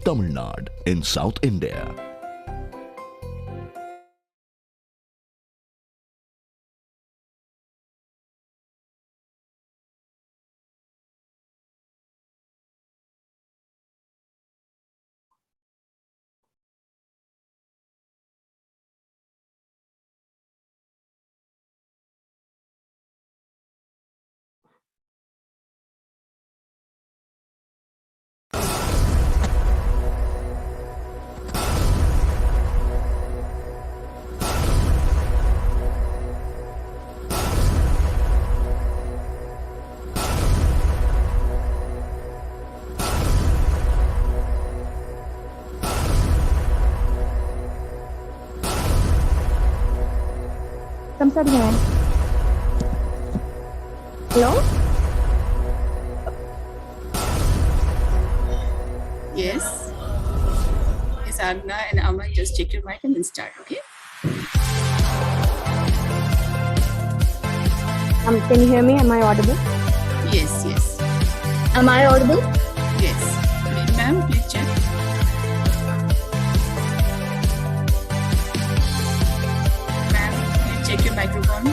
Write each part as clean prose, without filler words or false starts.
Tamil Nadu in South India. Hello? Yes. Yes, Agna and Aman, just check your mic and then start, okay? Can you hear me? Am I audible? Yes, yes. Am I audible? Yes. Ma'am, please check. Ma'am, please check your microphone.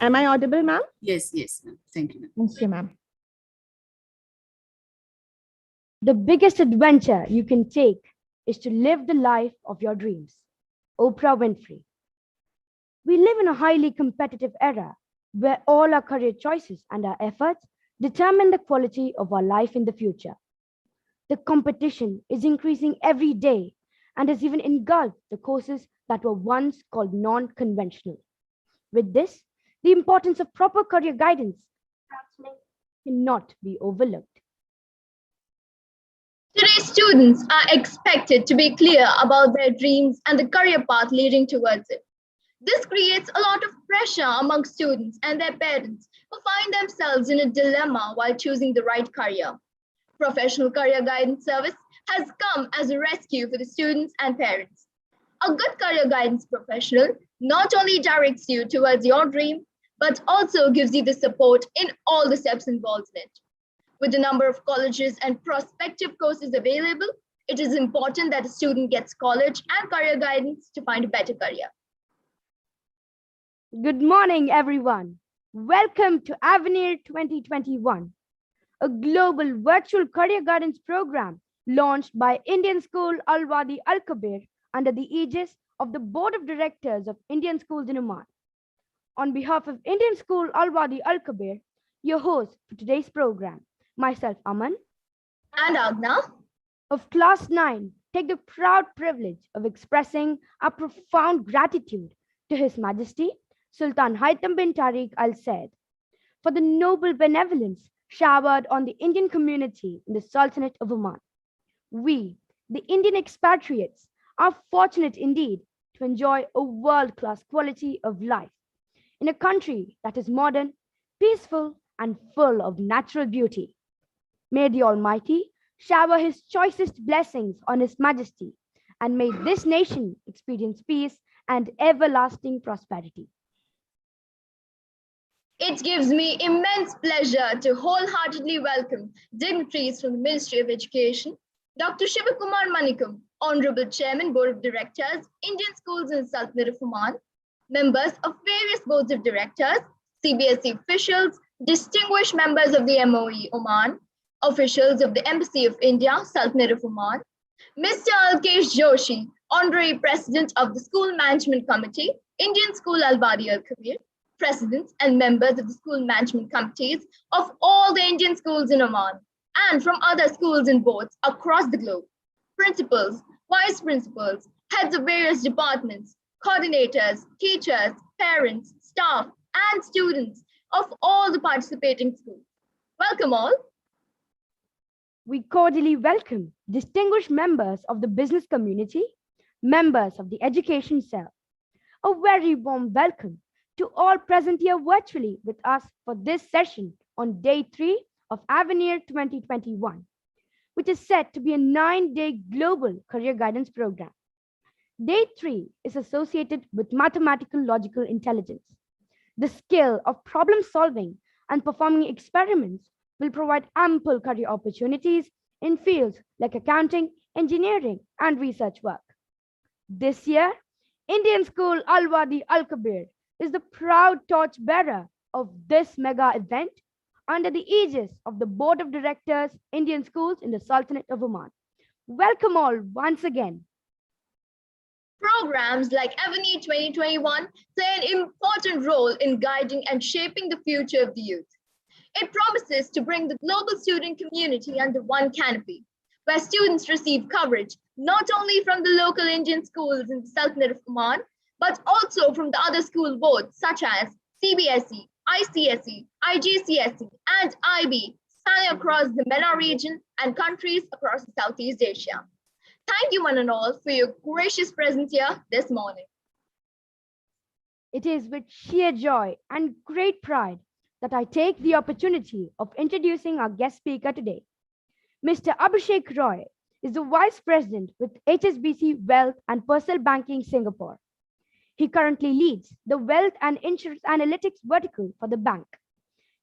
Am I audible, ma'am? Yes, yes, ma'am. Thank you, ma'am. Thank you, ma'am. The biggest adventure you can take is to live the life of your dreams. Oprah Winfrey. We live in a highly competitive era where all our career choices and our efforts determine the quality of our life in the future. The competition is increasing every day and has even engulfed the courses that were once called non-conventional. With this, the importance of proper career guidance counseling cannot be overlooked. Today's students are expected to be clear about their dreams and the career path leading towards it. This creates a lot of pressure among students and their parents who find themselves in a dilemma while choosing the right career. Professional Career Guidance Service has come as a rescue for the students and parents. A good career guidance professional not only directs you towards your dream, but also gives you the support in all the steps involved in it. With the number of colleges and prospective courses available, it is important that a student gets college and career guidance to find a better career. Good morning, everyone. Welcome to Avenir 2021, a global virtual career guidance program launched by Indian School Al-Wadi Al-Kabir under the aegis of the Board of Directors of Indian Schools in Oman. On behalf of Indian School Al-Wadi Al-Kabir, your host for today's program, myself Aman And Agna of Class 9, take the proud privilege of expressing our profound gratitude to His Majesty Sultan Haitham bin Tariq Al Said for the noble benevolence showered on the Indian community in the Sultanate of Oman. We, the Indian expatriates, are fortunate indeed to enjoy a world-class quality of life in a country that is modern, peaceful, and full of natural beauty. May the Almighty shower His choicest blessings on His Majesty and may this nation experience peace and everlasting prosperity. It gives me immense pleasure to wholeheartedly welcome dignitaries from the Ministry of Education, Dr. Shivakumar Manikam, Honorable Chairman, Board of Directors, Indian Schools in Sultanate of Oman, members of various boards of directors, CBSE officials, distinguished members of the MOE Oman, officials of the Embassy of India, Sultanate of Oman, Mr. Alkesh Joshi, Honorary President of the School Management Committee, Indian School Al-Wadi Al-Kabir, presidents and members of the school management committees of all the Indian schools in Oman and from other schools and boards across the globe, principals, vice principals, heads of various departments, coordinators, teachers, parents, staff, and students of all the participating schools. Welcome all. We cordially welcome distinguished members of the business community, members of the education cell. A very warm welcome to all present here virtually with us for this session on day 3 of Avenir 2021, which is set to be a 9-day global career guidance program. Day 3 is associated with mathematical logical intelligence, the skill of problem solving and performing experiments will provide ample career opportunities in fields like accounting, engineering, and research work. This year, Indian School Al Wadi Al Kabir is the proud torchbearer of this mega event under the aegis of the Board of Directors, Indian Schools in the Sultanate of Oman. Welcome all once again. Programs like Avenir 2021 play an important role in guiding and shaping the future of the youth. It promises to bring the global student community under one canopy, where students receive coverage not only from the local Indian schools in the Sultanate of Oman, but also from the other school boards such as CBSE, ICSE, IGCSE, and IB, spanning across the MENA region and countries across Southeast Asia. Thank you one and all for your gracious presence here this morning. It is with sheer joy and great pride that I take the opportunity of introducing our guest speaker today. Mr. Abhishek Roy is the Vice President with HSBC Wealth and Personal Banking Singapore. He currently leads the Wealth and Insurance Analytics vertical for the bank.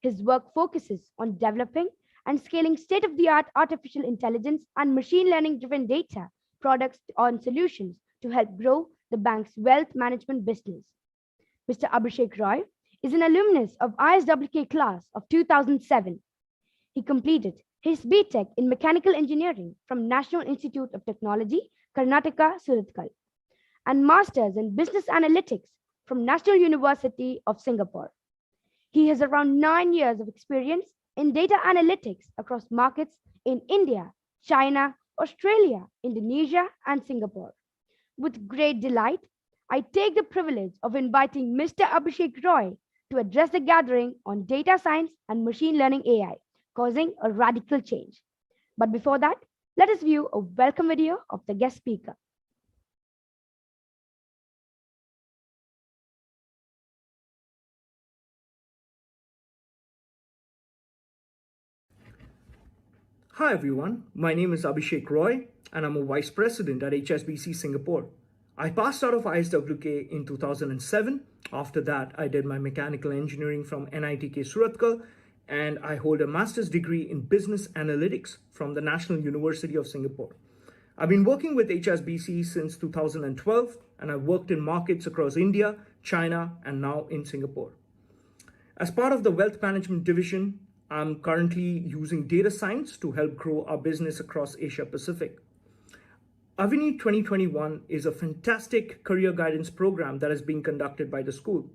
His work focuses on developing and scaling state-of-the-art artificial intelligence and machine learning-driven data products and solutions to help grow the bank's wealth management business. Mr. Abhishek Roy is an alumnus of ISWK class of 2007. He completed his BTech in Mechanical Engineering from National Institute of Technology, Karnataka, Surathkal, and Masters in Business Analytics from National University of Singapore. He has around 9 years of experience in data analytics across markets in India, China, Australia, Indonesia, and Singapore. With great delight, I take the privilege of inviting Mr. Abhishek Roy to address the gathering on data science and machine learning AI, causing a radical change. But before that, let us view a welcome video of the guest speaker. Hi everyone, my name is Abhishek Roy and I'm a Vice President at HSBC Singapore. I passed out of ISWK in 2007. After that, I did my mechanical engineering from NITK Surathkal and I hold a master's degree in business analytics from the National University of Singapore. I've been working with HSBC since 2012 and I've worked in markets across India, China, and now in Singapore. As part of the wealth management division, I'm currently using data science to help grow our business across Asia Pacific. Avenir 2021 is a fantastic career guidance program that is being conducted by the school.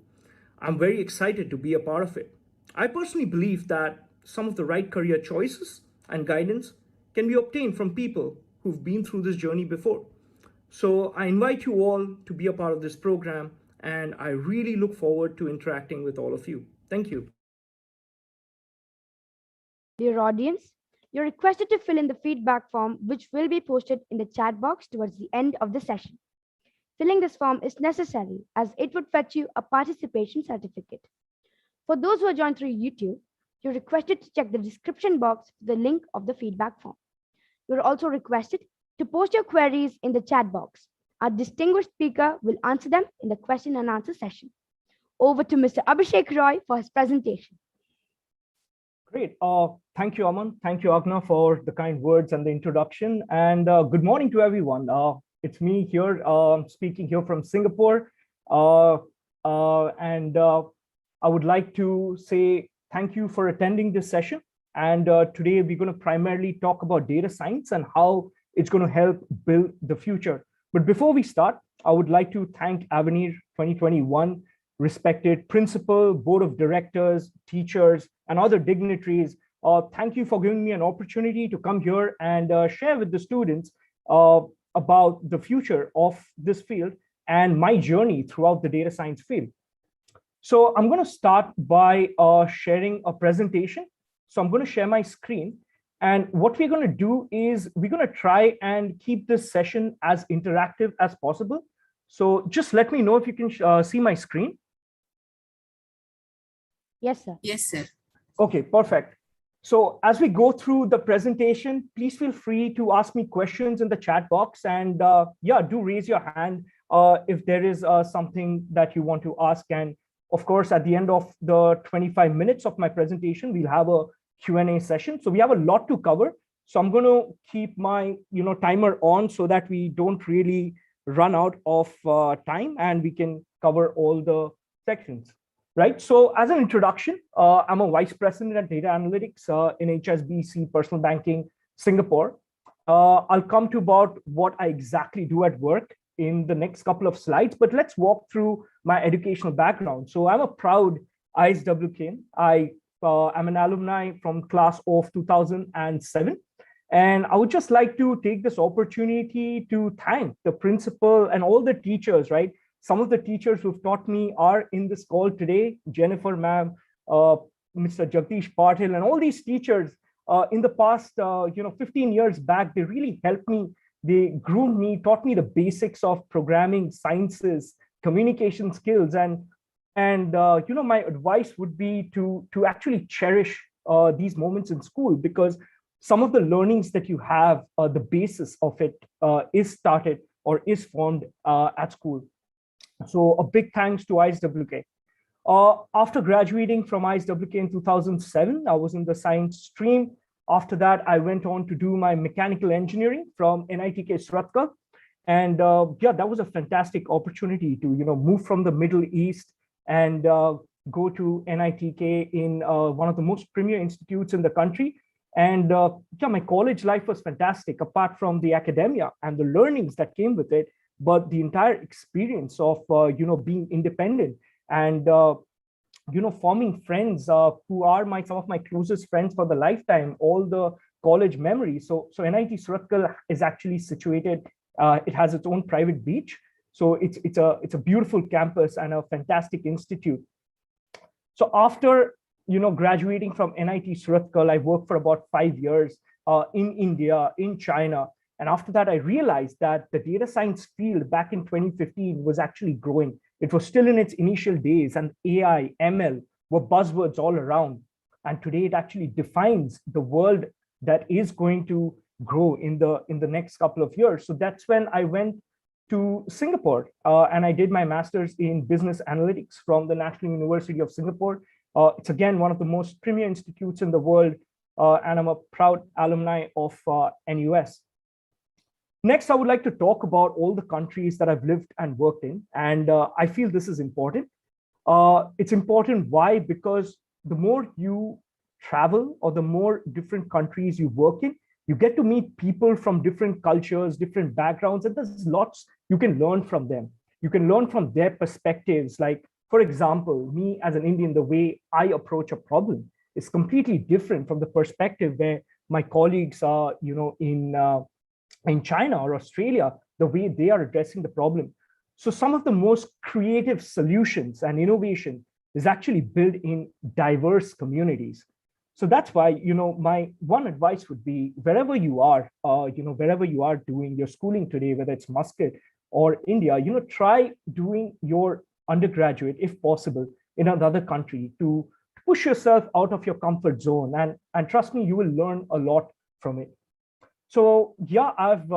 I'm very excited to be a part of it. I personally believe that some of the right career choices and guidance can be obtained from people who've been through this journey before. So I invite you all to be a part of this program, and I really look forward to interacting with all of you. Thank you. Dear audience, you're requested to fill in the feedback form, which will be posted in the chat box towards the end of the session. Filling this form is necessary as it would fetch you a participation certificate. For those who are joined through YouTube, you're requested to check the description box for the link of the feedback form. You're also requested to post your queries in the chat box. Our distinguished speaker will answer them in the question and answer session. Over to Mr. Abhishek Roy for his presentation. Great. Thank you, Aman. Thank you, Agna, for the kind words and the introduction. And good morning to everyone. It's me here, speaking here from Singapore. I would like to say thank you for attending this session. And today we're going to primarily talk about data science and how it's going to help build the future. But before we start, I would like to thank Avenir 2021, respected principal, board of directors, teachers, and other dignitaries. Thank you for giving me an opportunity to come here and share with the students about the future of this field and my journey throughout the data science field. So I'm going to start by sharing a presentation. So I'm going to share my screen. And what we're going to do is we're going to try and keep this session as interactive as possible. So just let me know if you can see my screen. Yes, sir. Yes, sir. Okay, perfect. So as we go through the presentation, please feel free to ask me questions in the chat box. And yeah, do raise your hand if there is something that you want to ask. And of course, at the end of the 25 minutes of my presentation, we'll have a Q&A session. So we have a lot to cover. So I'm going to keep my timer on so that we don't really run out of time and we can cover all the sections. Right. So as an introduction, I'm a vice president at data analytics in HSBC Personal Banking Singapore. I'll come to about what I exactly do at work in the next couple of slides, but let's walk through my educational background. So I'm a proud ISWK. I'm an alumni from class of 2007. And I would just like to take this opportunity to thank the principal and all the teachers, right? Some of the teachers who've taught me are in this call today, Jennifer ma'am, Mr. Jagdish Patil, and all these teachers in the past, 15 years back, they really helped me. They groomed me, taught me the basics of programming, sciences, communication skills. And my advice would be to actually cherish these moments in school, because some of the learnings that you have, the basis of it is started or is formed at school. So a big thanks to ISWK. After graduating from ISWK in 2007, I was in the science stream. After that, I went on to do my mechanical engineering from NITK Surathkal. And that was a fantastic opportunity to move from the Middle East and go to NITK in one of the most premier institutes in the country. And my college life was fantastic, apart from the academia and the learnings that came with it, but the entire experience of being independent and forming friends who are some of my closest friends for the lifetime, all the college memories. So NIT Surathkal is actually situated. It has its own private beach, so it's a beautiful campus and a fantastic institute. So after graduating from NIT Surathkal, I worked for about 5 years in India, in China. And after that, I realized that the data science field back in 2015 was actually growing. It was still in its initial days, and AI, ML were buzzwords all around. And today it actually defines the world that is going to grow in the next couple of years. So that's when I went to Singapore and I did my master's in business analytics from the National University of Singapore. It's again one of the most premier institutes in the world, and I'm a proud alumni of NUS. Next, I would like to talk about all the countries that I've lived and worked in, and I feel this is important. It's important, why? Because the more you travel or the more different countries you work in, you get to meet people from different cultures, different backgrounds, and there's lots you can learn from them. You can learn from their perspectives. Like, for example, me as an Indian, the way I approach a problem is completely different from the perspective where my colleagues are, in China or Australia, the way they are addressing the problem. So some of the most creative solutions and innovation is actually built in diverse communities. So that's why, my one advice would be, wherever you are, wherever you are doing your schooling today, whether it's Muscat or India, try doing your undergraduate, if possible, in another country to push yourself out of your comfort zone. And trust me, you will learn a lot from it. So yeah, I've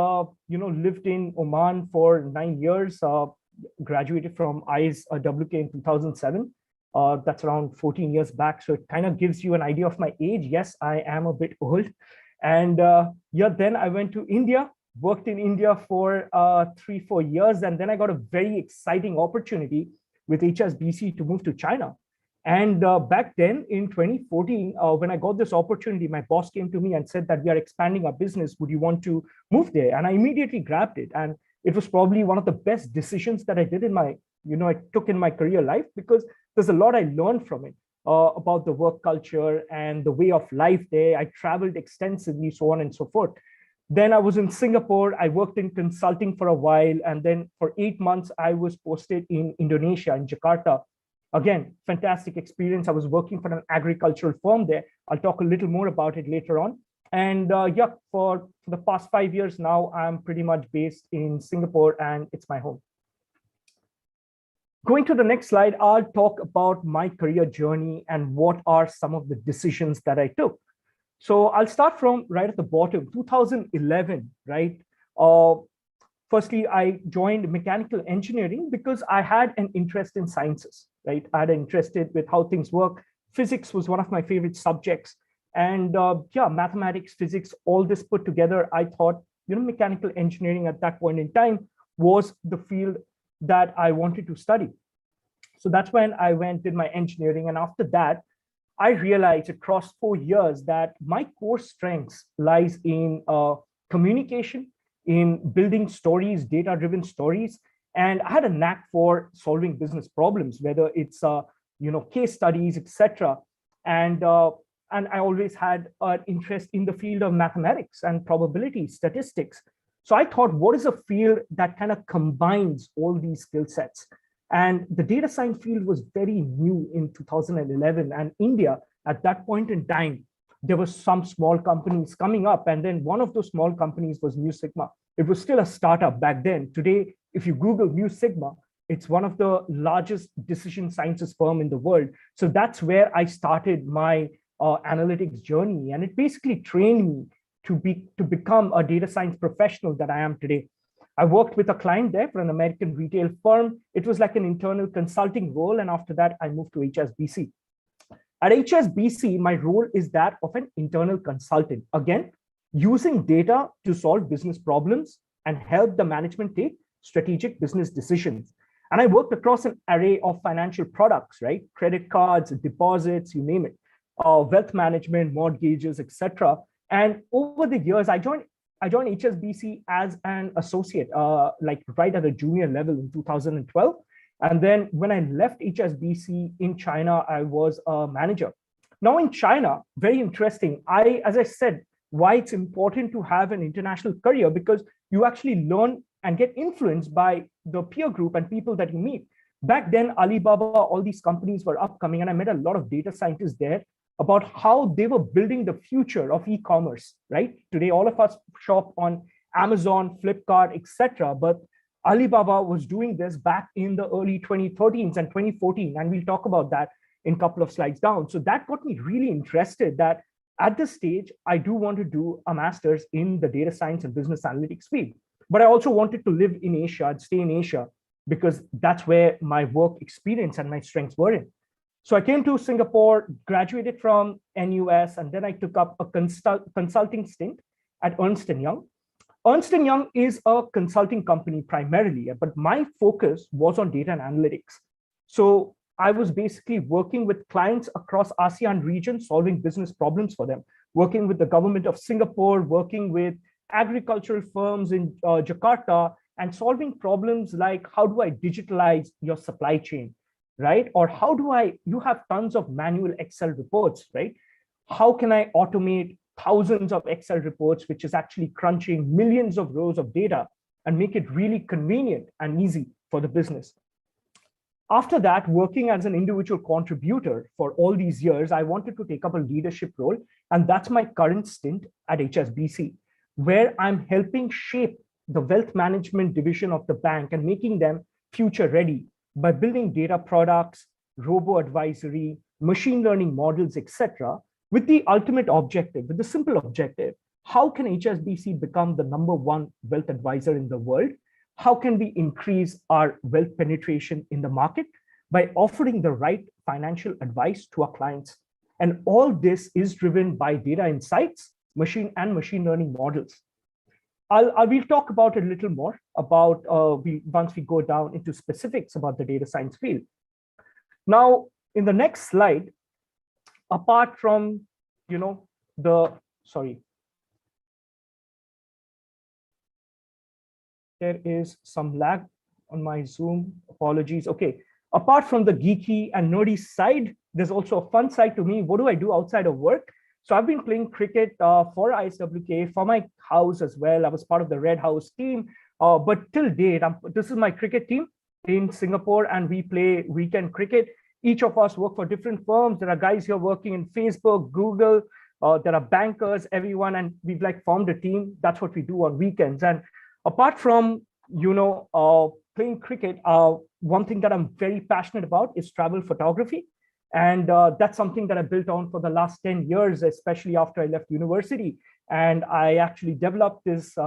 lived in Oman for 9 years, graduated from ISWK in 2007. That's around 14 years back. So it kind of gives you an idea of my age. Yes, I am a bit old. And then I went to India, worked in India for 3-4 years. And then I got a very exciting opportunity with HSBC to move to China. And back then in 2014, when I got this opportunity, my boss came to me and said that we are expanding our business. Would you want to move there? And I immediately grabbed it. And it was probably one of the best decisions that I did I took in my career life, because there's a lot I learned from it about the work culture and the way of life there. I traveled extensively, so on and so forth. Then I was in Singapore. I worked in consulting for a while. And then for 8 months, I was posted in Indonesia, in Jakarta. Again, fantastic experience. I was working for an agricultural firm there. I'll talk a little more about it later on. And for the past 5 years now, I'm pretty much based in Singapore, and it's my home. Going to the next slide, I'll talk about my career journey and what are some of the decisions that I took. So I'll start from right at the bottom, 2011, right? Firstly, I joined mechanical engineering because I had an interest in sciences, right? I had an interest with how things work. Physics was one of my favorite subjects. And yeah, mathematics, physics, all this put together, I thought, mechanical engineering at that point in time was the field that I wanted to study. So that's when I went, did my engineering. And after that, I realized across 4 years that my core strengths lies in communication, in building stories, data-driven stories. And I had a knack for solving business problems, whether it's case studies, etc. And I always had an interest in the field of mathematics and probability statistics. So I thought, what is a field that kind of combines all these skill sets? And the data science field was very new in 2011. And India, at that point in time, there were some small companies coming up. And then one of those small companies was Mu Sigma. It was still a startup back then. Today, if you Google Mu Sigma, it's one of the largest decision sciences firm in the world. So that's where I started my analytics journey. And it basically trained me to become a data science professional that I am today. I worked with a client there for an American retail firm. It was like an internal consulting role. And after that, I moved to HSBC. At HSBC, my role is that of an internal consultant. Again, using data to solve business problems and help the management take strategic business decisions. And I worked across an array of financial products, right? Credit cards, deposits, you name it, wealth management, mortgages, etc. And over the years, I joined HSBC as an associate, like right at a junior level in 2012. And then when I left HSBC in China, I was a manager. Now in China, very interesting. As I said, why it's important to have an international career, because you actually learn and get influenced by the peer group and people that you meet. Back then, Alibaba, all these companies were upcoming, and I met a lot of data scientists there about how they were building the future of e-commerce, right? Today, all of us shop on Amazon, Flipkart, etc. But Alibaba was doing this back in the early 2013s and 2014, and we'll talk about that in a couple of slides down. So that got me really interested that at this stage, I do want to do a master's in the data science and business analytics field. But I also wanted to live in Asia and stay in Asia because that's where my work experience and my strengths were in. So I came to Singapore, graduated from NUS, and then I took up a consulting stint at Ernst & Young. Ernst & Young is a consulting company primarily, but my focus was on data and analytics. So I was basically working with clients across ASEAN region, solving business problems for them, working with the government of Singapore, working with agricultural firms in Jakarta, and solving problems like, how do I digitalize your supply chain, right? Or how do you have tons of manual Excel reports, right? How can I automate thousands of Excel reports, which is actually crunching millions of rows of data and make it really convenient and easy for the business? After that, working as an individual contributor for all these years, I wanted to take up a leadership role. And that's my current stint at HSBC, where I'm helping shape the wealth management division of the bank and making them future ready by building data products, robo-advisory, machine learning models, etc., with the ultimate objective, with the simple objective, how can HSBC become the #1 wealth advisor in the world? How can we increase our wealth penetration in the market by offering the right financial advice to our clients? And all this is driven by data insights, machine learning models. We'll talk about it a little more about once we go down into specifics about the data science field. Now, in the next slide, apart from, there is some lag on my Zoom, apologies. Okay, apart from the geeky and nerdy side, there's also a fun side to me. What do I do outside of work? So I've been playing cricket for ISWK, for my house as well. I was part of the Red House team, but till date, this is my cricket team in Singapore, and we play weekend cricket. Each of us work for different firms. There are guys here working in Facebook, Google, there are bankers, everyone, and we've like formed a team. That's what we do on weekends. And apart from, playing cricket, one thing that I'm very passionate about is travel photography. And that's something that I built on for the last 10 years, especially after I left university. And I actually developed this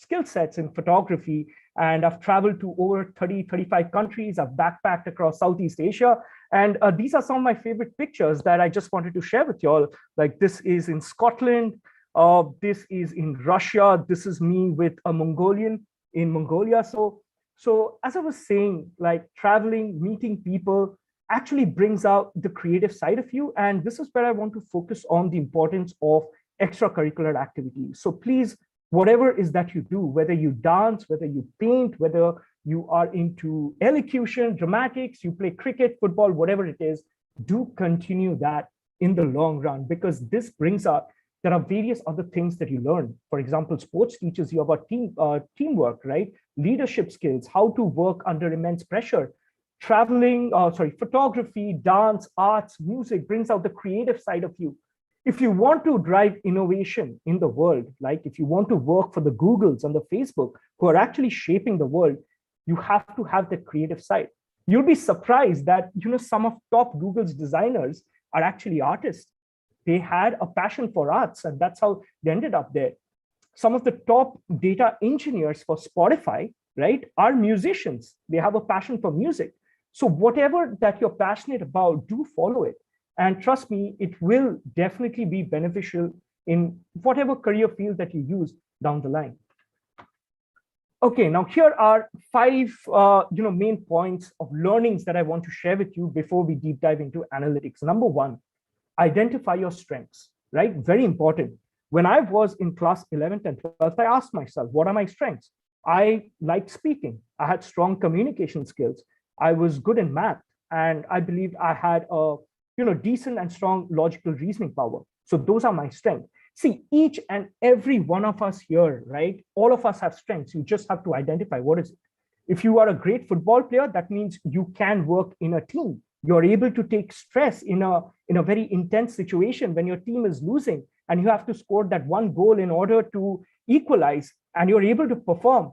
skill sets in photography, and I've traveled to over 30, 35 countries. I've backpacked across Southeast Asia. And these are some of my favorite pictures that I just wanted to share with y'all. Like this is in Scotland, this is in Russia, this is me with a Mongolian in Mongolia. So as I was saying, like traveling, meeting people actually brings out the creative side of you. And this is where I want to focus on the importance of extracurricular activities. So please, whatever is that you do, whether you dance, whether you paint, whether you are into elocution, dramatics, you play cricket, football, whatever it is, do continue that in the long run, because this brings up, there are various other things that you learn. For example, sports teaches you about teamwork, right? Leadership skills, how to work under immense pressure. Photography, dance, arts, music brings out the creative side of you. If you want to drive innovation in the world, like if you want to work for the Googles and the Facebook who are actually shaping the world, you have to have the creative side. You'll be surprised that some of top Google's designers are actually artists. They had a passion for arts, and that's how they ended up there. Some of the top data engineers for Spotify, right, are musicians. They have a passion for music. So whatever that you're passionate about, do follow it. And trust me, it will definitely be beneficial in whatever career field that you use down the line. Okay, now here are 5 main points of learnings that I want to share with you before we deep dive into analytics. Number 1, identify your strengths, right? Very important. When I was in class 11th and 12th, I asked myself, what are my strengths? I liked speaking. I had strong communication skills. I was good in math, and I believed I had a decent and strong logical reasoning power. So those are my strengths. See, each and every one of us here, right? All of us have strengths. You just have to identify what is it. If you are a great football player, that means you can work in a team. You're able to take stress in a very intense situation when your team is losing and you have to score that one goal in order to equalize, and you're able to perform.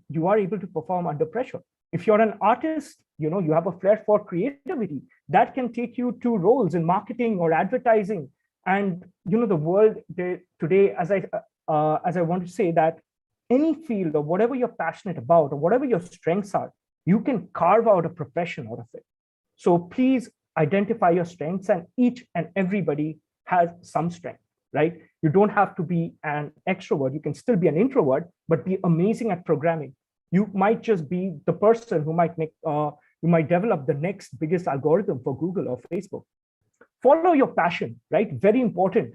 You are able to perform under pressure. If you're an artist, you have a flair for creativity that can take you to roles in marketing or advertising. And the world today, as I want to say, that any field or whatever you're passionate about or whatever your strengths are, you can carve out a profession out of it. So please identify your strengths, and each and everybody has some strength, right? You don't have to be an extrovert. You can still be an introvert, but be amazing at programming. You might just be the person who might develop the next biggest algorithm for Google or Facebook. Follow your passion, right? Very important.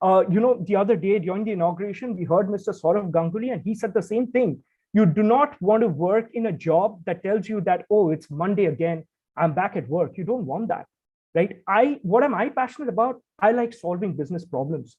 The other day during the inauguration, we heard Mr. Saurav Ganguly, and he said the same thing. You do not want to work in a job that tells you that, oh, it's Monday again, I'm back at work. You don't want that, right? What am I passionate about? I like solving business problems.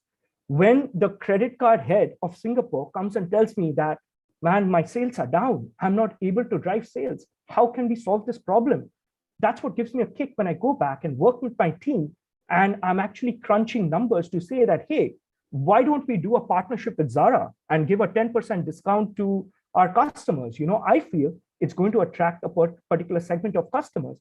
When the credit card head of Singapore comes and tells me that, man, my sales are down, I'm not able to drive sales, how can we solve this problem? That's what gives me a kick when I go back and work with my team, and I'm actually crunching numbers to say that, hey, why don't we do a partnership with Zara and give a 10% discount to our customers? I feel it's going to attract a particular segment of customers.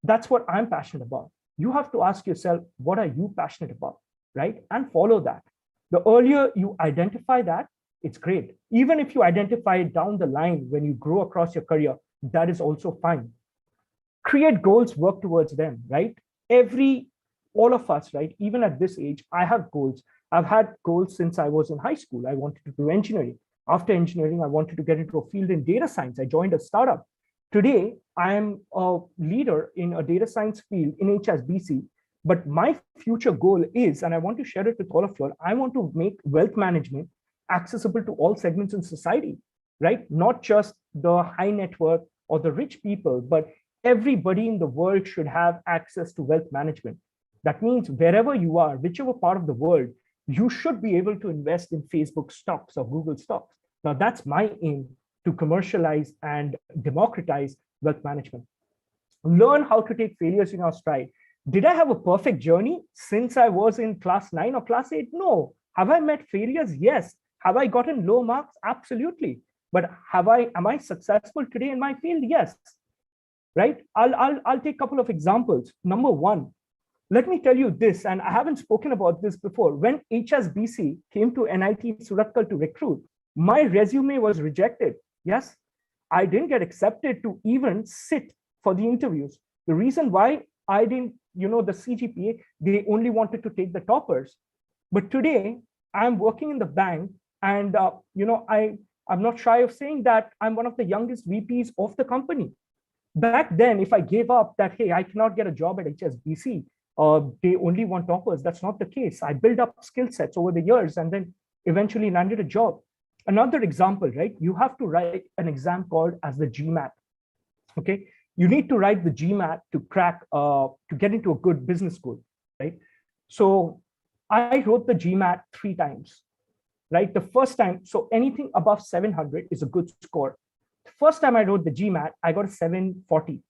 That's what I'm passionate about. You have to ask yourself, what are you passionate about, right? And follow that. The earlier you identify that, it's great. Even if you identify it down the line when you grow across your career, that is also fine. Create goals, work towards them, right? All of us, right? Even at this age, I have goals. I've had goals since I was in high school. I wanted to do engineering. After engineering, I wanted to get into a field in data science. I joined a startup. Today, I am a leader in a data science field in HSBC. But my future goal is, and I want to share it with all of you all, I want to make wealth management accessible to all segments in society, right? Not just the high net worth or the rich people, but everybody in the world should have access to wealth management. That means wherever you are, whichever part of the world, you should be able to invest in Facebook stocks or Google stocks. Now, that's my aim, to commercialize and democratize wealth management. Learn how to take failures in our stride. Did I have a perfect journey since I was in class 9 or class 8? No. Have I met failures? Yes. Have I gotten low marks? Absolutely. But am I successful today in my field? Yes. Right? I'll take a couple of examples. Number 1, let me tell you this, and I haven't spoken about this before. When HSBC came to NIT Surathkal to recruit, My resume was rejected. Yes, I didn't get accepted to even sit for the interviews. The reason why I didn't, the CGPA, they only wanted to take the toppers. But today, I'm working in the bank, and I'm not shy of saying that I'm one of the youngest VPs of the company. Back then, if I gave up that, hey, I cannot get a job at HSBC, they only want toppers, that's not the case. I built up skill sets over the years and then eventually landed a job. Another example, right? You have to write an exam called as the GMAT. Okay, you need to write the GMAT to crack, to get into a good business school, right? So I wrote the GMAT 3 times, right? The first time, so anything above 700 is a good score. First time I wrote the GMAT, I got a 740.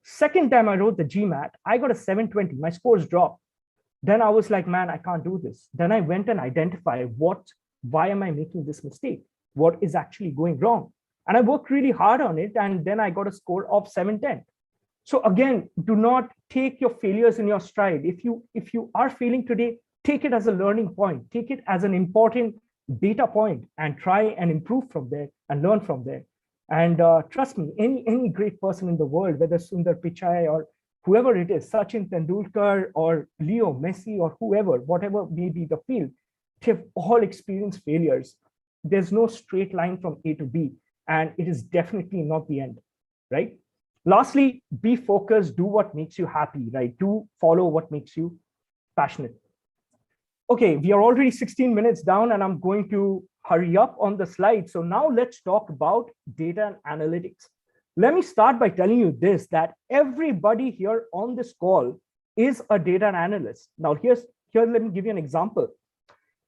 Second time I wrote the GMAT, I got a 720. My scores dropped. Then I was like, man, I can't do this. Then I went and identified why am I making this mistake? What is actually going wrong? And I worked really hard on it. And then I got a score of 710. So again, do not take your failures in your stride. If you are failing today, take it as a learning point. Take it as an important data point and try and improve from there and learn from there. And trust me, any great person in the world, whether Sundar Pichai or whoever it is, Sachin Tendulkar or Leo Messi or whoever, whatever may be the field, they've all experienced failures. There's no straight line from A to B, and it is definitely not the end, right? Lastly, be focused, do what makes you happy, right? Do follow what makes you passionate. Okay, we are already 16 minutes down and I'm going to hurry up on the slide. So now let's talk about data and analytics. Let me start by telling you this, that everybody here on this call is a data analyst. Now here, let me give you an example.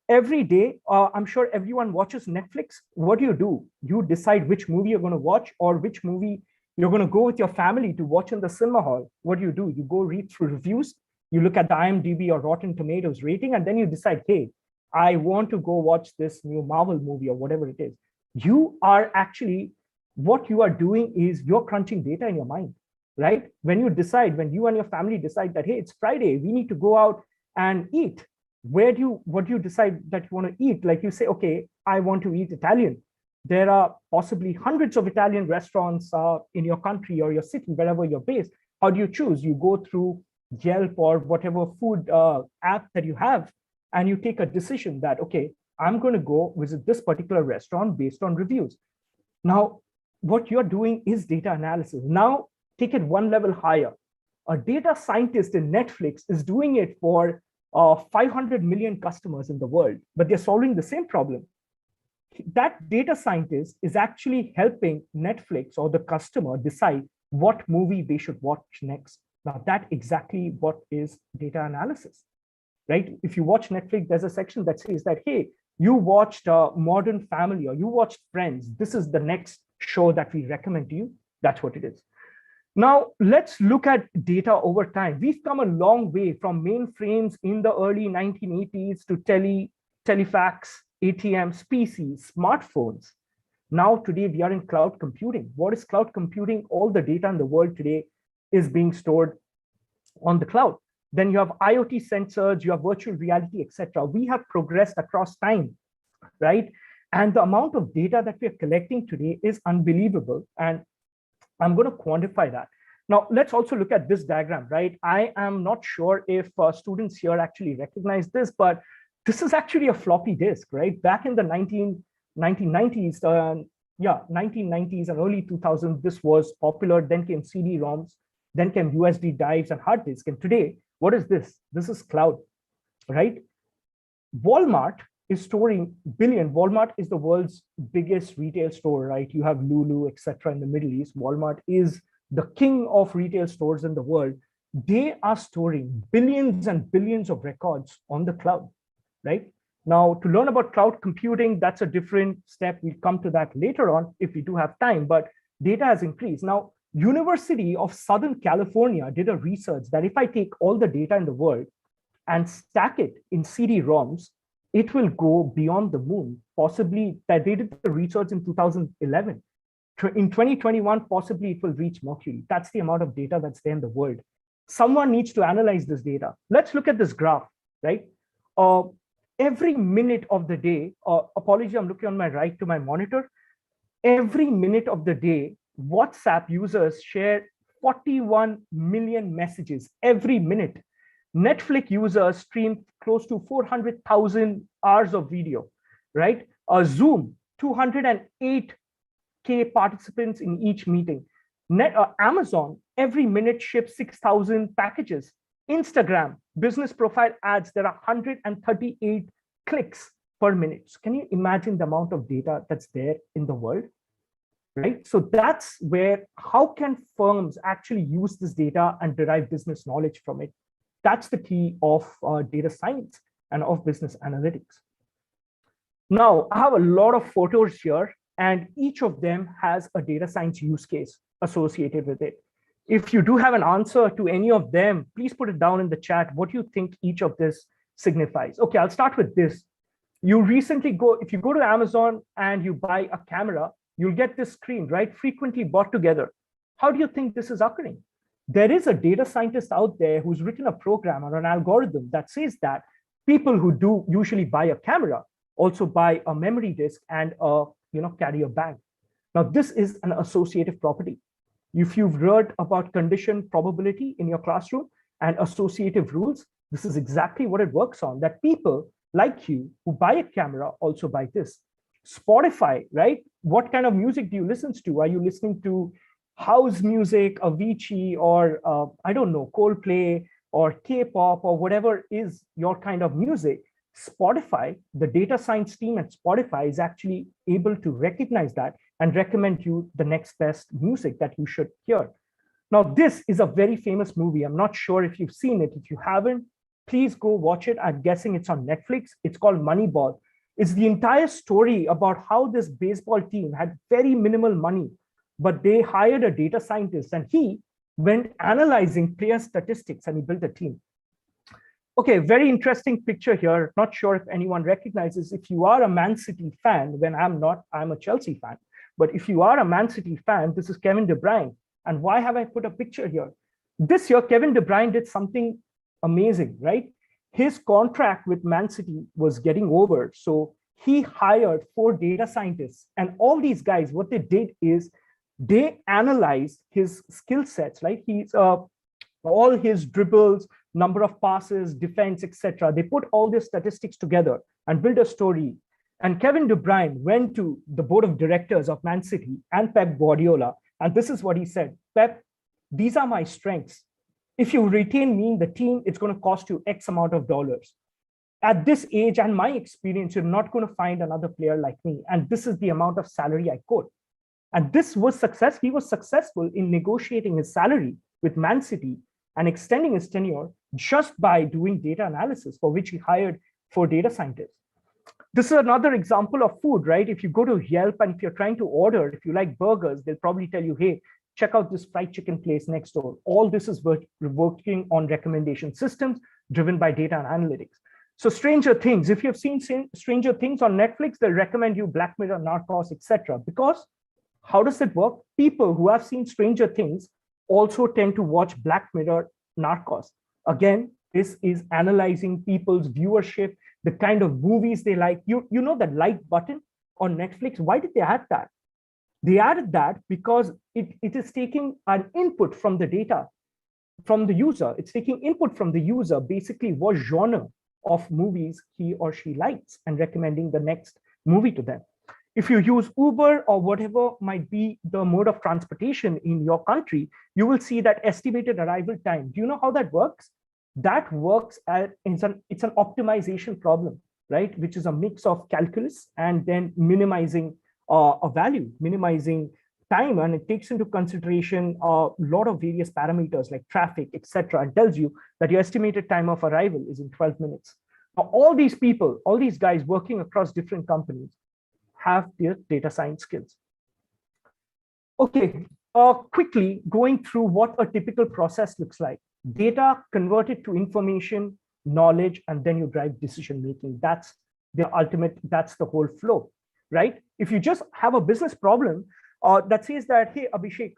Every day, I'm sure everyone watches Netflix. What do? You decide which movie you're going to watch or which movie you're going to go with your family to watch in the cinema hall. What do? You go read through reviews, you look at the IMDb or Rotten Tomatoes rating, and then you decide, hey, I want to go watch this new Marvel movie or whatever it is. You are actually, what you are doing is you're crunching data in your mind, right? When you and your family decide that, hey, it's Friday, we need to go out and eat. What do you decide that you want to eat? Like you say, okay, I want to eat Italian. There are possibly hundreds of Italian restaurants in your country or your city, wherever you're based. How do you choose? You go through Yelp or whatever food app that you have, and you take a decision that, okay, I'm going to go visit this particular restaurant based on reviews. Now, what you're doing is data analysis. Now, take it one level higher. A data scientist in Netflix is doing it for 500 million customers in the world, but they're solving the same problem. That data scientist is actually helping Netflix or the customer decide what movie they should watch next. Now, that's exactly what is data analysis, right? If you watch Netflix, there's a section that says that, hey, you watched Modern Family or you watched Friends. This is the next show that we recommend to you. That's what it is. Now, let's look at data over time. We've come a long way from mainframes in the early 1980s to telefax, ATMs, PCs, smartphones. Now, today, we are in cloud computing. What is cloud computing? All the data in the world today is being stored on the cloud. Then you have IoT sensors, you have virtual reality, etc. We have progressed across time, right? And the amount of data that we are collecting today is unbelievable. And I'm going to quantify that. Now, let's also look at this diagram, right? I am not sure if students here actually recognize this, but this is actually a floppy disk, right? Back in the 1990s, 1990s and early 2000s, this was popular. Then came CD-ROMs, then came USB drives and hard disk. And today, what is this? This is cloud, right? Walmart is storing billion. Walmart is the world's biggest retail store, right? You have Lulu, etc. in the Middle East. Walmart is the king of retail stores in the world. They are storing billions and billions of records on the cloud, right? Now, to learn about cloud computing, that's a different step. We'll come to that later on if we do have time, but data has increased. Now, University of Southern California did a research that if I take all the data in the world and stack it in CD-ROMs, it will go beyond the moon. Possibly, that they did the research in 2011. In 2021, possibly it will reach Mercury. That's the amount of data that's there in the world. Someone needs to analyze this data. Let's look at this graph, right? every minute of the day, apology, I'm looking on my right to my monitor. Every minute of the day, WhatsApp users share 41 million messages every minute. Netflix users stream close to 400,000 hours of video, right? Zoom, 208K participants in each meeting. Amazon, every minute ships 6,000 packages. Instagram, business profile ads, there are 138 clicks per minute. So can you imagine the amount of data that's there in the world? Right? So that's where, how can firms actually use this data and derive business knowledge from it? That's the key of data science and of business analytics. Now, I have a lot of photos here, and each of them has a data science use case associated with it. If you do have an answer to any of them, please put it down in the chat. What do you think each of this signifies? Okay, I'll start with this. You recently if you go to Amazon and you buy a camera, you'll get this screen, right? Frequently bought together. How do you think this is occurring? There is a data scientist out there who's written a program or an algorithm that says that people who do usually buy a camera also buy a memory disk and carry a bag. Now, this is an associative property. If you've read about condition probability in your classroom and associative rules, this is exactly what it works on, that people like you who buy a camera also buy this. Spotify, right? What kind of music do you listen to? Are you listening to house music, Avicii, or I don't know, Coldplay or K-pop or whatever is your kind of music? Spotify, the data science team at Spotify is actually able to recognize that and recommend you the next best music that you should hear. Now, this is a very famous movie. I'm not sure if you've seen it. If you haven't, please go watch it. I'm guessing it's on Netflix. It's called Moneyball. It's the entire story about how this baseball team had very minimal money, but they hired a data scientist and he went analyzing player statistics and he built a team. Okay, very interesting picture here. Not sure if anyone recognizes. If you are a Man City fan, when I'm not, I'm a Chelsea fan. But if you are a Man City fan, this is Kevin De Bruyne. And why have I put a picture here? This year, Kevin De Bruyne did something amazing, right? His contract with Man City was getting over. So he hired 4 data scientists. And all these guys, what they did is they analyzed his skill sets, right? All his dribbles, number of passes, defense, etc. They put all these statistics together and built a story. And Kevin De Bruyne went to the board of directors of Man City and Pep Guardiola. And this is what he said: Pep, these are my strengths. If you retain me in the team, it's going to cost you X amount of dollars. At this age and my experience, you're not going to find another player like me. And this is the amount of salary I quote. And this was success. He was successful in negotiating his salary with Man City and extending his tenure just by doing data analysis, for which he hired 4 data scientists. This is another example of food, right? If you go to Yelp and if you're trying to order, if you like burgers, they'll probably tell you, hey, check out this fried chicken place next door. All this is working on recommendation systems driven by data and analytics. So Stranger Things, if you've seen Stranger Things on Netflix, they'll recommend you Black Mirror, Narcos, etc. Because how does it work? People who have seen Stranger Things also tend to watch Black Mirror, Narcos. Again, this is analyzing people's viewership, the kind of movies they like. You know that like button on Netflix, why did they add that? They added that because it is taking an input from the data, from the user. It's taking input from the user, basically what genre of movies he or she likes, and recommending the next movie to them. If you use Uber or whatever might be the mode of transportation in your country, you will see that estimated arrival time. Do you know how that works? That works it's an optimization problem, right? Which is a mix of calculus and then minimizing a value, minimizing time, and it takes into consideration a lot of various parameters like traffic, etc., and tells you that your estimated time of arrival is in 12 minutes. Now, all these people, all these guys working across different companies have their data science skills. Okay, quickly going through what a typical process looks like. Data converted to information, knowledge, and then you drive decision making. That's the ultimate, that's the whole flow, right? If you just have a business problem that says that, hey, Abhishek,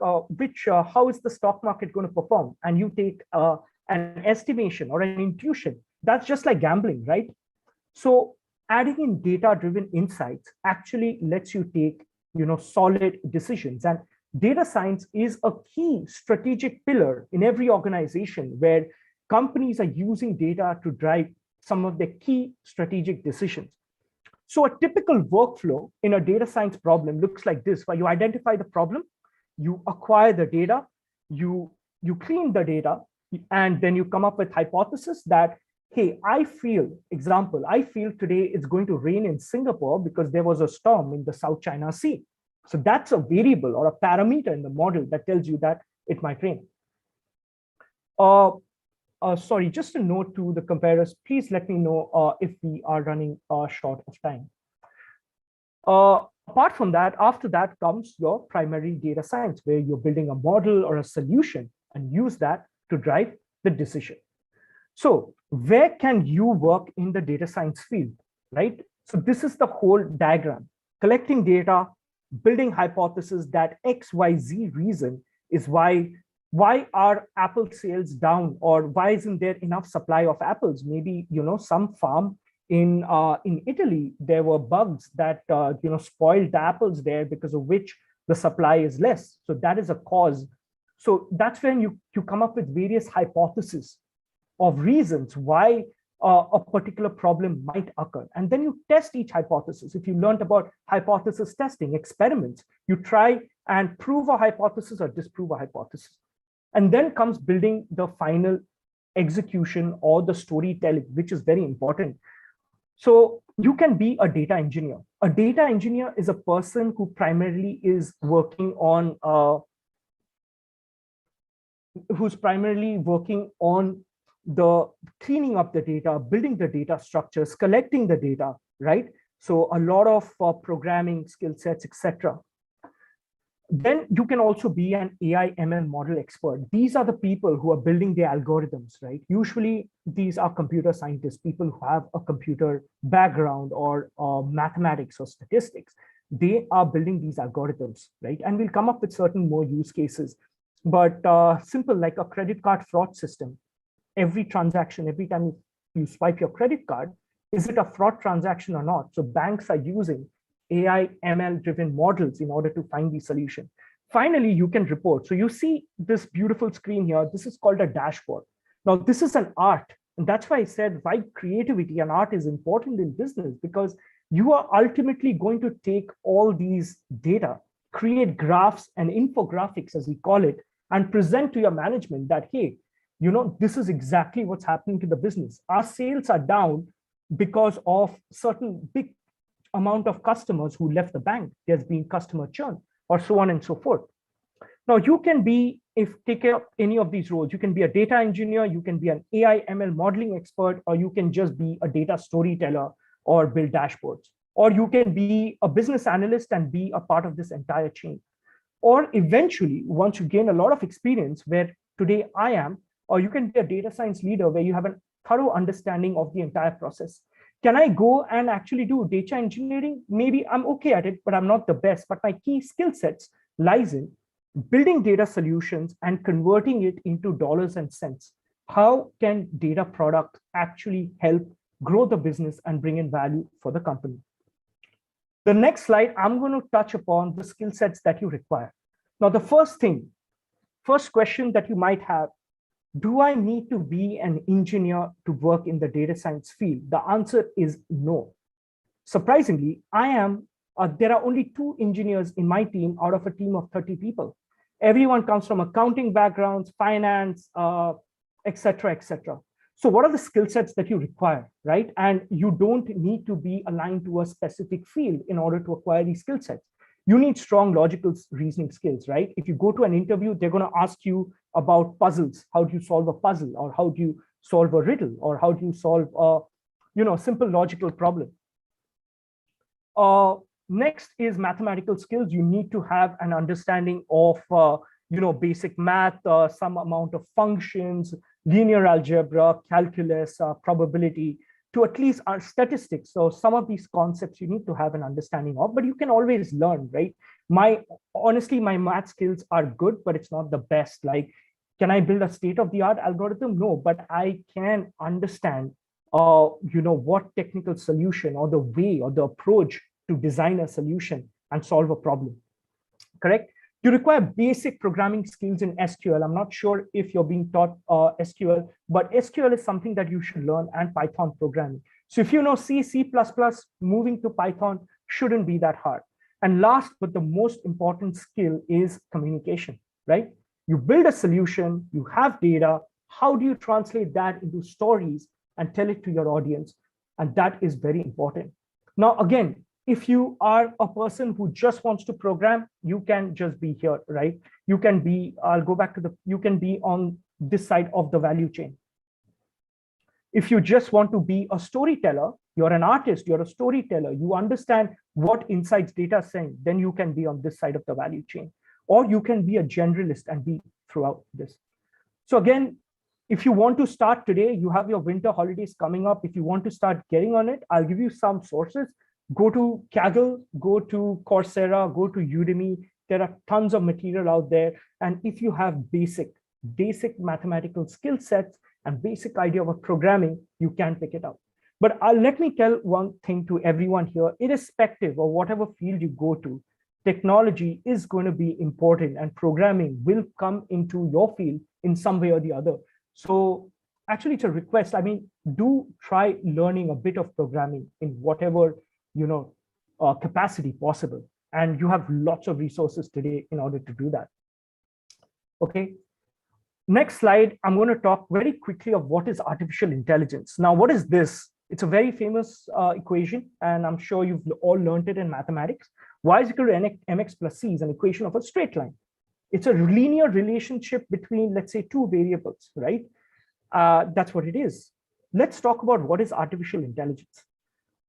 how is the stock market going to perform? And you take an estimation or an intuition, that's just like gambling, right? So adding in data-driven insights actually lets you take, solid decisions. And data science is a key strategic pillar in every organization where companies are using data to drive some of their key strategic decisions. So a typical workflow in a data science problem looks like this, where you identify the problem, you acquire the data, you clean the data, and then you come up with hypothesis that, hey, I feel today it's going to rain in Singapore because there was a storm in the South China Sea. So that's a variable or a parameter in the model that tells you that it might rain. Sorry, just a note to the comparers, please let me know if we are running short of time. Apart from that, after that comes your primary data science, where you're building a model or a solution and use that to drive the decision. So where can you work in the data science field, right? So this is the whole diagram: collecting data, building hypothesis that XYZ reason is why are Apple sales down, or why isn't there enough supply of apples? Maybe, some farm in Italy, there were bugs that, spoiled the apples there, because of which the supply is less. So that is a cause. So that's when you come up with various hypotheses of reasons why a particular problem might occur. And then you test each hypothesis. If you learned about hypothesis testing, experiments, you try and prove a hypothesis or disprove a hypothesis. And then comes building the final execution or the storytelling, which is very important. So you can be a data engineer. A data engineer is a person who primarily is working on, the cleaning up the data, building the data structures, collecting the data, right? So a lot of programming skill sets, etc. Then you can also be an AI ML model expert. These are the people who are building the algorithms, right? Usually these are computer scientists, people who have a computer background or mathematics or statistics. They are building these algorithms, right? And we'll come up with certain more use cases. But simple, like a credit card fraud system. Every transaction, every time you swipe your credit card, is it a fraud transaction or not? So banks are using AI ML driven models in order to find the solution. Finally, you can report. So you see this beautiful screen here. This is called a dashboard. Now, this is an art. And that's why I said why creativity and art is important in business, because you are ultimately going to take all these data, create graphs and infographics, as we call it, and present to your management that, hey, this is exactly what's happening to the business. Our sales are down because of certain big amount of customers who left the bank. There's been customer churn, or so on and so forth. Now, you can take up any of these roles. You can be a data engineer, you can be an AI ML modeling expert, or you can just be a data storyteller or build dashboards. Or you can be a business analyst and be a part of this entire chain. Or eventually, once you gain a lot of experience, where today I am, or you can be a data science leader where you have a thorough understanding of the entire process. Can I go and actually do data engineering? Maybe I'm okay at it, but I'm not the best. But my key skill sets lies in building data solutions and converting it into dollars and cents. How can data product actually help grow the business and bring in value for the company? The next slide, I'm going to touch upon the skill sets that you require. Now, the first question that you might have, do I need to be an engineer to work in the data science field? The answer is no. Surprisingly, there are only 2 engineers in my team out of a team of 30 people. Everyone comes from accounting backgrounds, finance, etc., etc. So what are the skill sets that you require, right? And you don't need to be aligned to a specific field in order to acquire these skill sets. You need strong logical reasoning skills, right? If you go to an interview, they're going to ask you about puzzles. How do you solve a puzzle? Or how do you solve a riddle? Or how do you solve a simple logical problem? Next is mathematical skills. You need to have an understanding of basic math, some amount of functions, linear algebra, calculus, probability, to at least statistics. So some of these concepts you need to have an understanding of, but you can always learn, right? Honestly, my math skills are good, but it's not the best. Like, can I build a state-of-the-art algorithm? No, but I can understand what technical solution or the way or the approach to design a solution and solve a problem, correct? You require basic programming skills in SQL. I'm not sure if you're being taught SQL, but SQL is something that you should learn, and Python programming. So if you know C, C++, moving to Python shouldn't be that hard. And last, but the most important skill is communication, right? You build a solution, you have data. How do you translate that into stories and tell it to your audience? And that is very important. Now, again, if you are a person who just wants to program, you can just be here, right? You can be, I'll go back to you can be on this side of the value chain. If you just want to be a storyteller, you're an artist, you're a storyteller, you understand what insights data is saying, then you can be on this side of the value chain. Or you can be a generalist and be throughout this. So again, if you want to start today, you have your winter holidays coming up. If you want to start getting on it, I'll give you some sources. Go to Kaggle, go to Coursera, go to Udemy. There are tons of material out there. And if you have basic mathematical skill sets and basic idea of programming, you can pick it up. But let me tell one thing to everyone here, irrespective of whatever field you go to, technology is going to be important and programming will come into your field in some way or the other. So actually it's a request. I mean, do try learning a bit of programming in whatever capacity possible. And you have lots of resources today in order to do that. Okay. Next slide, I'm going to talk very quickly of what is artificial intelligence. Now, what is this? It's a very famous equation, and I'm sure you've all learned it in mathematics. Y is equal to mx plus c is an equation of a straight line. It's a linear relationship between, let's say, two variables, right? That's what it is. Let's talk about what is artificial intelligence.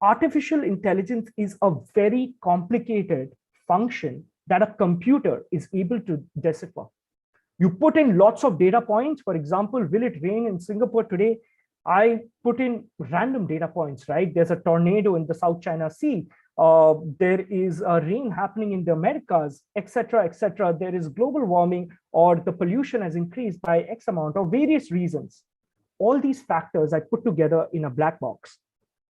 Artificial intelligence is a very complicated function that a computer is able to decipher. You put in lots of data points. For example, will it rain in Singapore today? I put in random data points, right? There's a tornado in the South China Sea. There is a rain happening in the Americas, etc., etc. There is global warming, or the pollution has increased by X amount, or various reasons. All these factors I put together in a black box,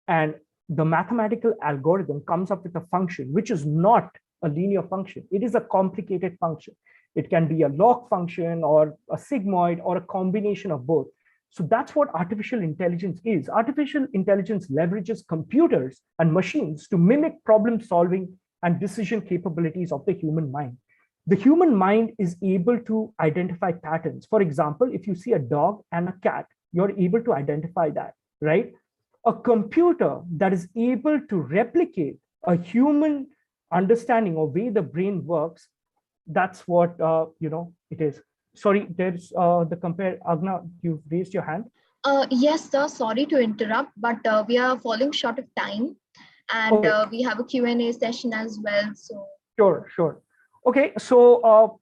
and the mathematical algorithm comes up with a function, which is not a linear function. It is a complicated function. It can be a log function or a sigmoid or a combination of both. So that's what artificial intelligence is. Artificial intelligence leverages computers and machines to mimic problem solving and decision capabilities of the human mind. The human mind is able to identify patterns. For example, if you see a dog and a cat, you're able to identify that, right? A computer that is able to replicate a human understanding of way the brain works, that's what it is. Sorry, there's the compare. Agna, you've raised your hand. Yes, sir. Sorry to interrupt, but we are falling short of time, and okay. We have a Q&A session as well. So sure. Okay, so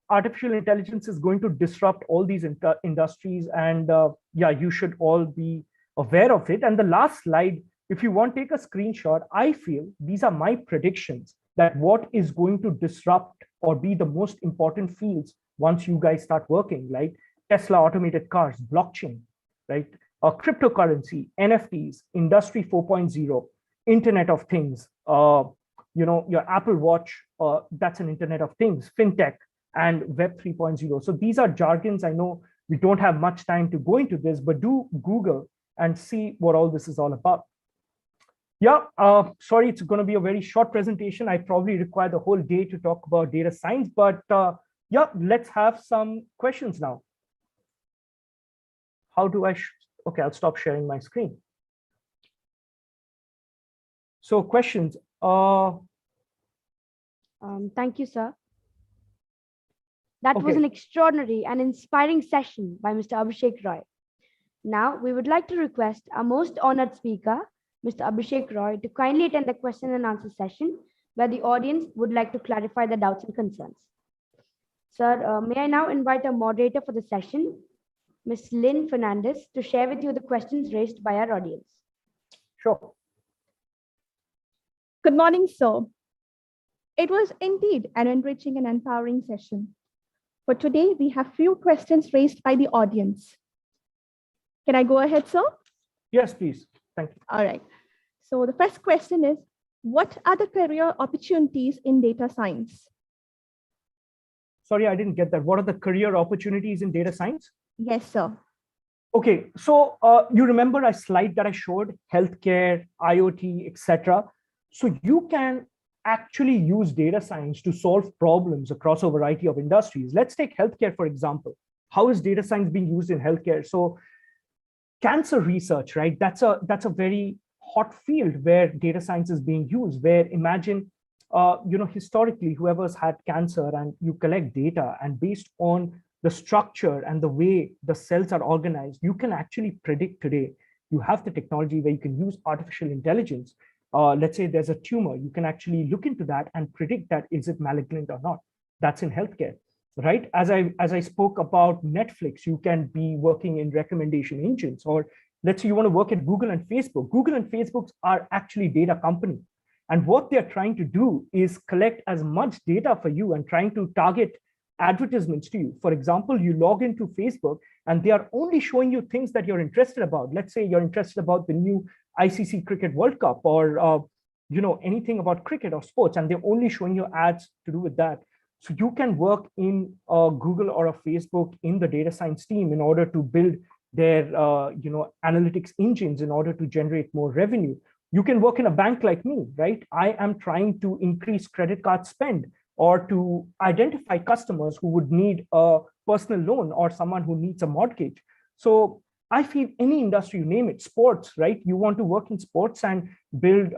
artificial intelligence is going to disrupt all these industries, and yeah, you should all be aware of it. And the last slide, if you want to take a screenshot, I feel these are my predictions that what is going to disrupt or be the most important fields once you guys start working, like Tesla automated cars, blockchain, right? Cryptocurrency, NFTs, Industry 4.0, Internet of Things, your Apple Watch, that's an Internet of Things, FinTech, and Web 3.0. So these are jargons. I know we don't have much time to go into this, but do Google and see what all this is all about. Yeah, sorry, it's going to be a very short presentation. I probably require the whole day to talk about data science, but yeah, let's have some questions now. How do I, okay, I'll stop sharing my screen. So questions. Thank you, sir. That was an extraordinary and inspiring session by Mr. Abhishek Roy. Now, we would like to request our most honored speaker, Mr. Abhishek Roy, to kindly attend the question and answer session where the audience would like to clarify the doubts and concerns. Sir, may I now invite our moderator for the session, Ms. Lynn Fernandez, to share with you the questions raised by our audience. Sure. Good morning, sir. It was indeed an enriching and empowering session. For today, we have few questions raised by the audience. Can I go ahead, sir? Yes, please. Thank you. All right. So the first question is, what are the career opportunities in data science? Sorry, I didn't get that. What are the career opportunities in data science? Yes, sir. Okay, so you remember a slide that I showed, healthcare, IoT, etc. So you can actually use data science to solve problems across a variety of industries. Let's take healthcare, for example. How is data science being used in healthcare? So cancer research, right? That's a very hot field where data science is being used, where imagine, historically, whoever's had cancer and you collect data, and based on the structure and the way the cells are organized, you can actually predict today. You have the technology where you can use artificial intelligence. Let's say there's a tumor, you can actually look into that and predict that is it malignant or not. That's in healthcare, right? As I spoke about Netflix, you can be working in recommendation engines, or let's say you want to work at Google and Facebook. Google and Facebook are actually data company. And what they're trying to do is collect as much data for you and trying to target advertisements to you. For example, you log into Facebook and they are only showing you things that you're interested about. Let's say you're interested about the new ICC Cricket World Cup, or anything about cricket or sports, and they're only showing you ads to do with that. So you can work in Google or a Facebook in the data science team in order to build their analytics engines in order to generate more revenue. You can work in a bank like me, right? I am trying to increase credit card spend, or to identify customers who would need a personal loan, or someone who needs a mortgage. So I feel any industry, you name it, sports, right? You want to work in sports and build,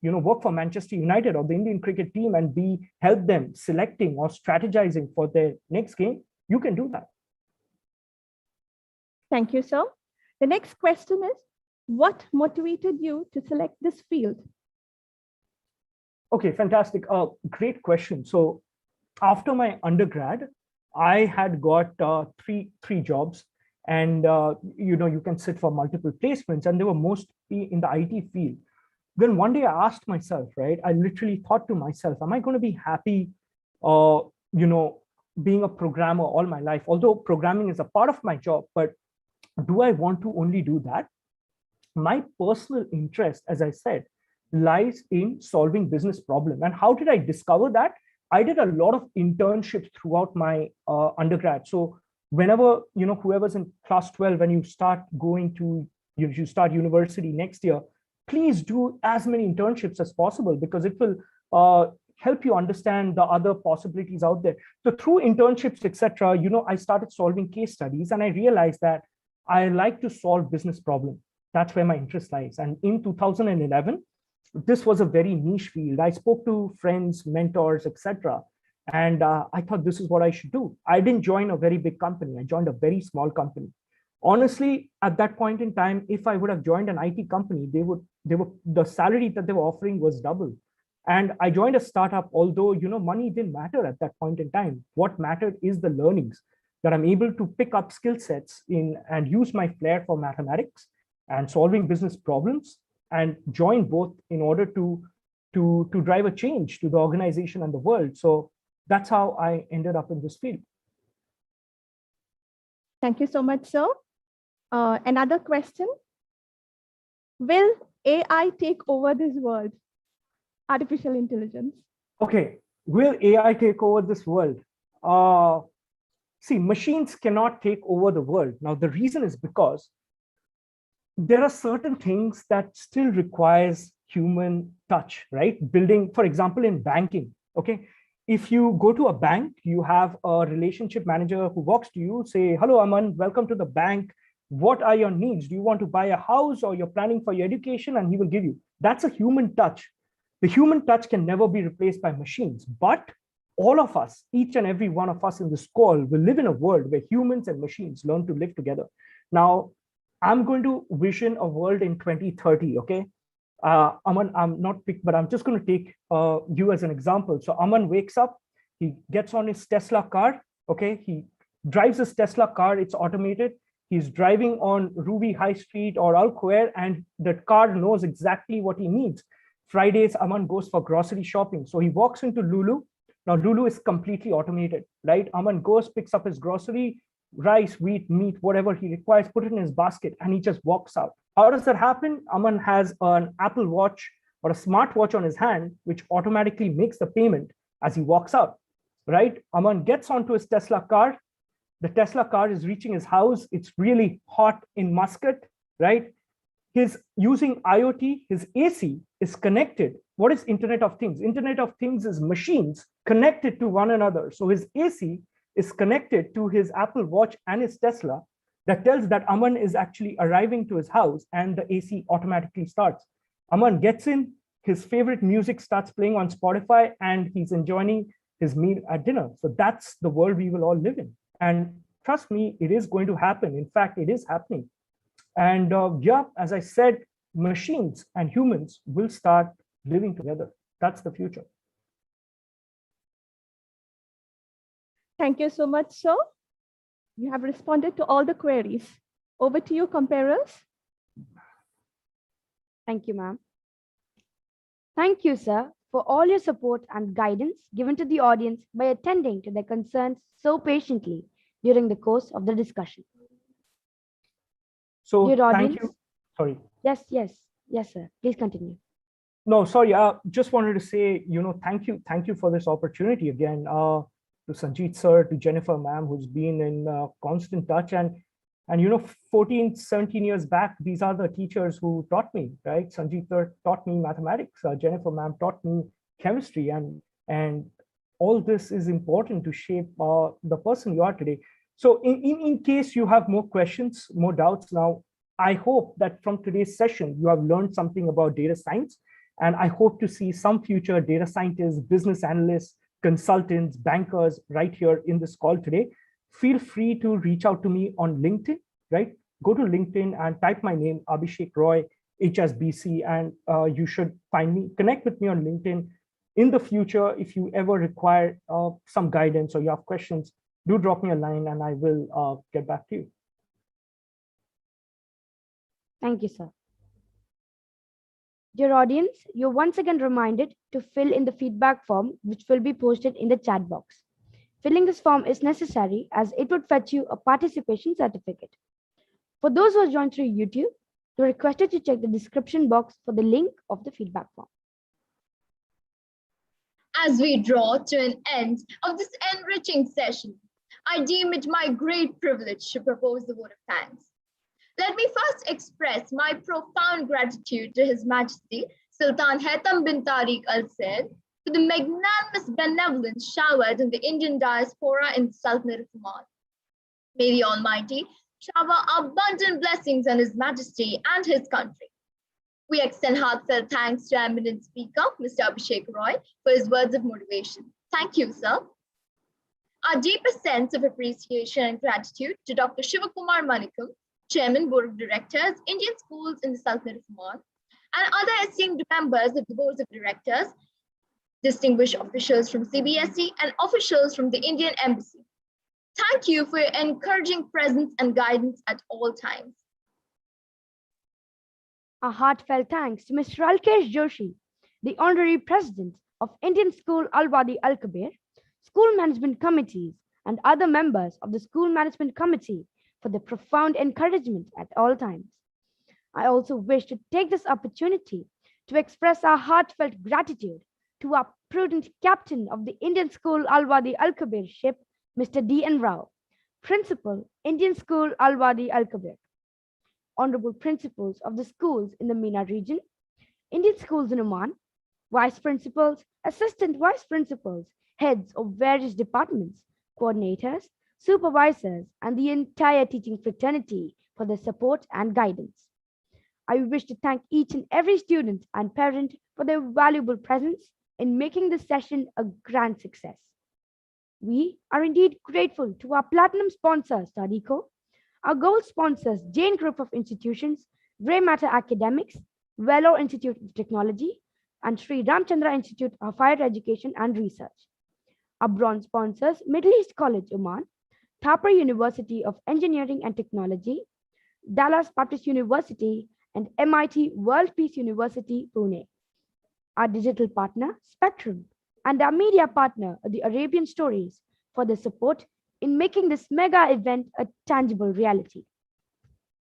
work for Manchester United or the Indian cricket team and help them selecting or strategizing for their next game. You can do that. Thank you, sir. The next question is, what motivated you to select this field? Okay, fantastic. Great question. So after my undergrad, I had got three jobs, and you can sit for multiple placements, and they were mostly in the IT field. Then one day I asked myself, right? I literally thought to myself, am I going to be happy, being a programmer all my life? Although programming is a part of my job, but do I want to only do that? My personal interest, as I said, lies in solving business problem. And how did I discover that? I did a lot of internships throughout my undergrad. So whenever, whoever's in class 12, when you start going to, you start university next year, please do as many internships as possible, because it will help you understand the other possibilities out there. So through internships, etc., I started solving case studies, and I realized that I like to solve business problems. That's where my interest lies. And in 2011, this was a very niche field. I spoke to friends, mentors, etc. And I thought this is what I should do. I didn't join a very big company. I joined a very small company. Honestly, at that point in time, if I would have joined an IT company, the salary that they were offering was double. And I joined a startup, although money didn't matter at that point in time. What mattered is the learnings, that I'm able to pick up skill sets and use my flair for mathematics and solving business problems, and join both in order to drive a change to the organization and the world. So that's how I ended up in this field. Thank you so much, sir. Another question. Will AI take over this world? Artificial intelligence. Okay, will AI take over this world? See, machines cannot take over the world. Now, the reason is because there are certain things that still requires human touch, right? Building, for example, in banking, okay? If you go to a bank, you have a relationship manager who walks to you, say, hello, Aman, welcome to the bank. What are your needs? Do you want to buy a house, or you're planning for your education? And he will give you. That's a human touch. The human touch can never be replaced by machines, but all of us, each and every one of us in this call, will live in a world where humans and machines learn to live together. Now, I'm going to vision a world in 2030, okay? Aman, I'm not picked, but I'm just going to take you as an example. So Aman wakes up, he gets on his Tesla car, okay? He drives his Tesla car, it's automated. He's driving on Ruby High Street or Al Khair, and the car knows exactly what he needs. Fridays, Aman goes for grocery shopping. So he walks into Lulu. Now Lulu is completely automated, right? Aman goes, picks up his grocery, rice, wheat, meat, whatever he requires, put it in his basket, and he just walks out. How does that happen? Aman has an Apple Watch or a smartwatch on his hand, which automatically makes the payment as he walks out, right? Aman gets onto his Tesla car. The Tesla car is reaching his house. It's really hot in Muscat, right? He's using IoT. His AC is connected. What is Internet of Things? Internet of Things is machines connected to one another. So his AC is connected to his Apple Watch and his Tesla that tells that Aman is actually arriving to his house, and the AC automatically starts. Aman gets in, his favorite music starts playing on Spotify, and he's enjoying his meal at dinner. So that's the world we will all live in. And trust me, it is going to happen. In fact, it is happening. And yeah, as I said, machines and humans will start living together. That's the future. Thank you so much, sir. You have responded to all the queries. Over to you, comparers. Thank you, ma'am. Thank you, sir, for all your support and guidance given to the audience by attending to their concerns so patiently during the course of the discussion. So Dear thank audience, you. Sorry. Yes, sir. Please continue. No, sorry. Just wanted to say, thank you for this opportunity again. To Sanjeet sir, to Jennifer ma'am, who's been in constant touch, and 14, 17 years back, these are the teachers who taught me, right? Sanjeet sir taught me mathematics. Jennifer ma'am taught me chemistry, and all this is important to shape the person you are today. So in case you have more questions, more doubts now, I hope that from today's session, you have learned something about data science. And I hope to see some future data scientists, business analysts, consultants, bankers right here in this call today. Feel free to reach out to me on LinkedIn, right? Go to LinkedIn and type my name, Abhishek Roy, HSBC, and you should find me. Connect with me on LinkedIn. In the future, if you ever require some guidance or you have questions, do drop me a line and I will get back to you. Thank you, sir. Dear audience, you're once again reminded to fill in the feedback form, which will be posted in the chat box. Filling this form is necessary as it would fetch you a participation certificate. For those who are joined through YouTube, you're requested to check the description box for the link of the feedback form. As we draw to an end of this enriching session, I deem it my great privilege to propose the vote of thanks. Let me first express my profound gratitude to His Majesty Sultan Haytham bin Tariq Al Said for the magnanimous benevolence showered on the Indian diaspora in Sultanate of Oman. May the Almighty shower abundant blessings on His Majesty and His country. We extend heartfelt thanks to eminent speaker, Mr. Abhishek Roy, for his words of motivation. Thank you, sir. Our deepest sense of appreciation and gratitude to Dr. Shivakumar Manikam, Chairman, Board of Directors, Indian Schools in the Sultanate of Oman, and other esteemed members of the Boards of Directors, distinguished officials from CBSE and officials from the Indian Embassy. Thank you for your encouraging presence and guidance at all times. A heartfelt thanks to Mr. Alkesh Joshi, the Honorary President of Indian School Al-Wadi Al-Kabir, School Management Committees, and other members of the School Management Committee for the profound encouragement at all times. I also wish to take this opportunity to express our heartfelt gratitude to our prudent captain of the Indian School Al-Wadi Al-Kabir ship, Mr. D.N. Rao, Principal, Indian School Al-Wadi Al-Kabir, Honorable Principals of the schools in the MENA region, Indian schools in Oman, Vice Principals, Assistant Vice Principals, heads of various departments, coordinators, supervisors, and the entire teaching fraternity for their support and guidance. I wish to thank each and every student and parent for their valuable presence in making this session a grand success. We are indeed grateful to our platinum sponsor, Studyco, our gold sponsors, Jain Group of Institutions, Grey Matter Academics, Vellore Institute of Technology, and Sri Ramchandra Institute of Higher Education and Research. Our bronze sponsors, Middle East College, Oman, Thapar University of Engineering and Technology, Dallas Baptist University, and MIT World Peace University, Pune. Our digital partner, Spectrum, and our media partner, The Arabian Stories, for their support in making this mega event a tangible reality.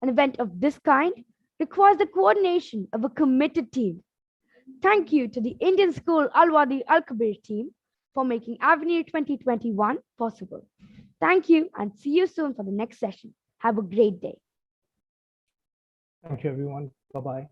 An event of this kind requires the coordination of a committed team. Thank you to the Indian School Al-Wadi Al-Kabir team for making Avenir 2021 possible. Thank you and see you soon for the next session. Have a great day. Thank you, everyone. Bye-bye.